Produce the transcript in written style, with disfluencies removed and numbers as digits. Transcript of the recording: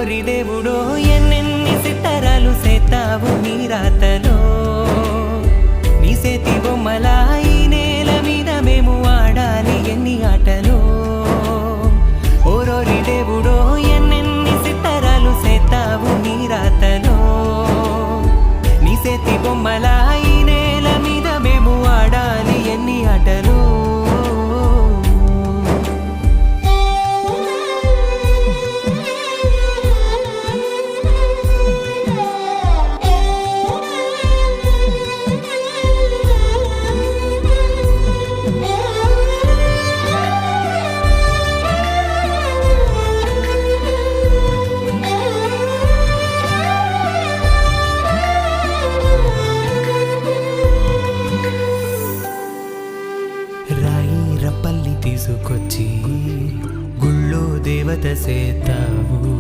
ఓరోరి దేవుడో ఎన్నెన్ని సిత్తరాలు సేతావు నీ రాతలో నీ సేతి బొమ్మలా ఈ నేల మీద మేము ఆడాలి ఎన్ని ఆటలో ఓరోరి దేవుడో ఎన్నెన్ని సిత్తరాలు సేతావు నీ రాతలో నీ సేతి బొమ్మలా ఈ నేల మీద మేము ఆడాలి ఎన్ని ఆటలో రాయి రప్పల్ని తీసుకొచ్చి గుళ్ళో దేవత సేత